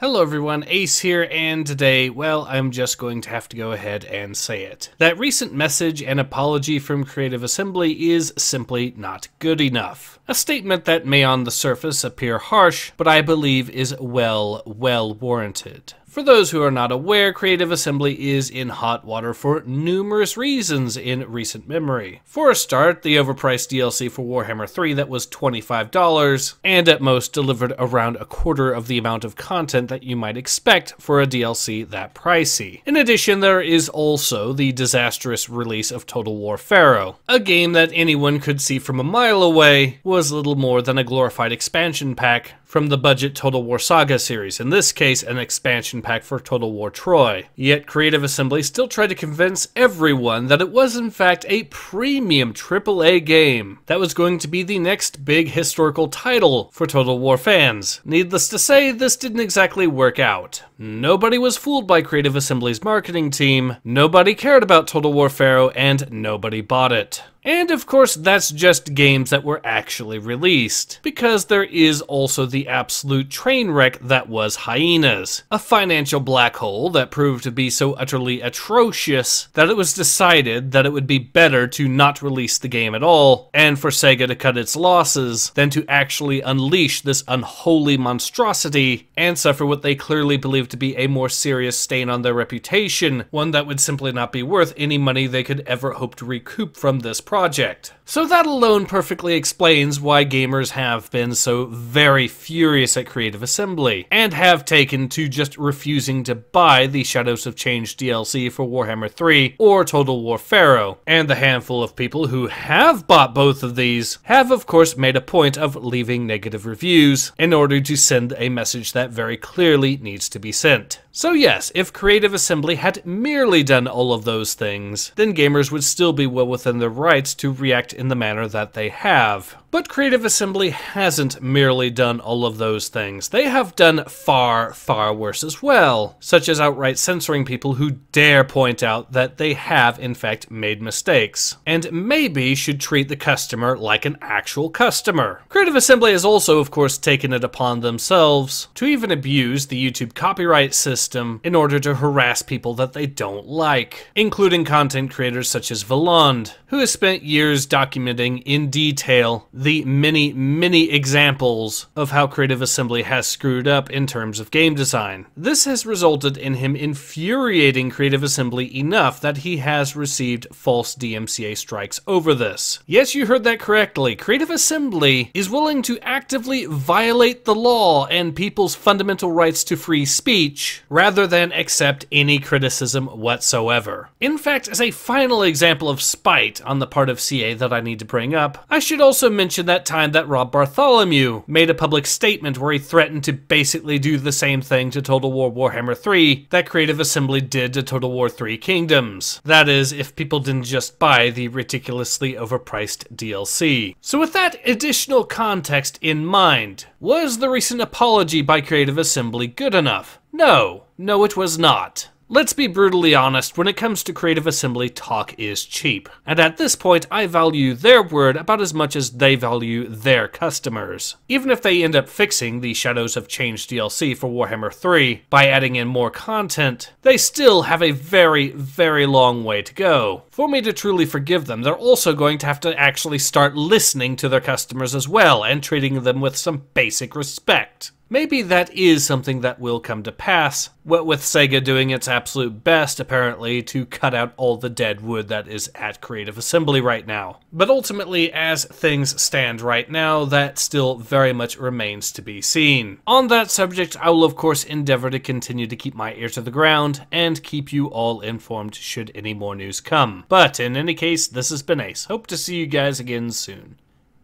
Hello everyone, Ace here, and today, well, I'm just going to have to go ahead and say it. That recent message and apology from Creative Assembly is simply not good enough. A statement that may on the surface appear harsh, but I believe is well warranted. For those who are not aware, Creative Assembly is in hot water for numerous reasons in recent memory. For a start, the overpriced DLC for Warhammer 3 that was $25, and at most delivered around a quarter of the amount of content that you might expect for a DLC that pricey. In addition, there is also the disastrous release of Total War Pharaoh, a game that anyone could see from a mile away was little more than a glorified expansion pack from the budget Total War Saga series, in this case an expansion pack for Total War Troy. Yet Creative Assembly still tried to convince everyone that it was in fact a premium AAA game that was going to be the next big historical title for Total War fans. Needless to say, this didn't exactly work out. Nobody was fooled by Creative Assembly's marketing team, nobody cared about Total War Pharaoh, and nobody bought it. And of course, that's just games that were actually released, because there is also the absolute train wreck that was Hyenas, a financial black hole that proved to be so utterly atrocious that it was decided that it would be better to not release the game at all, and for Sega to cut its losses, than to actually unleash this unholy monstrosity and suffer what they clearly believed to be a more serious stain on their reputation, one that would simply not be worth any money they could ever hope to recoup from this project. So that alone perfectly explains why gamers have been so very furious at Creative Assembly, and have taken to just refusing to buy the Shadows of Change DLC for Warhammer 3 or Total War Pharaoh. And the handful of people who have bought both of these have of course made a point of leaving negative reviews in order to send a message that very clearly needs to be sent. So yes, if Creative Assembly had merely done all of those things, then gamers would still be well within their rights to react in the manner that they have. But Creative Assembly hasn't merely done all of those things. They have done far worse as well, such as outright censoring people who dare point out that they have in fact made mistakes, and maybe should treat the customer like an actual customer. Creative Assembly has also of course taken it upon themselves to even abuse the YouTube copyright system in order to harass people that they don't like, including content creators such as Volound, who has spent years documenting in detail the many examples of how Creative Assembly has screwed up in terms of game design. This has resulted in him infuriating Creative Assembly enough that he has received false DMCA strikes over this. Yes, you heard that correctly. Creative Assembly is willing to actively violate the law and people's fundamental rights to free speech rather than accept any criticism whatsoever. In fact, as a final example of spite on the part of CA that I need to bring up, I should also mention that time that Rob Bartholomew made a public statement where he threatened to basically do the same thing to Total War Warhammer 3 that Creative Assembly did to Total War 3 Kingdoms. That is, if people didn't just buy the ridiculously overpriced DLC. So with that additional context in mind, was the recent apology by Creative Assembly good enough? No, it was not. Let's be brutally honest, when it comes to Creative Assembly, talk is cheap. And at this point, I value their word about as much as they value their customers. Even if they end up fixing the Shadows of Change DLC for Warhammer 3 by adding in more content, they still have a very long way to go. For me to truly forgive them, they're also going to have to actually start listening to their customers as well and treating them with some basic respect. Maybe that is something that will come to pass, what with Sega doing its absolute best, apparently, to cut out all the dead wood that is at Creative Assembly right now. But ultimately, as things stand right now, that still very much remains to be seen. On that subject, I will of course endeavor to continue to keep my ear to the ground and keep you all informed should any more news come. But in any case, this has been Ace. Hope to see you guys again soon.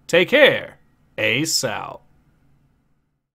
Take care. Ace out.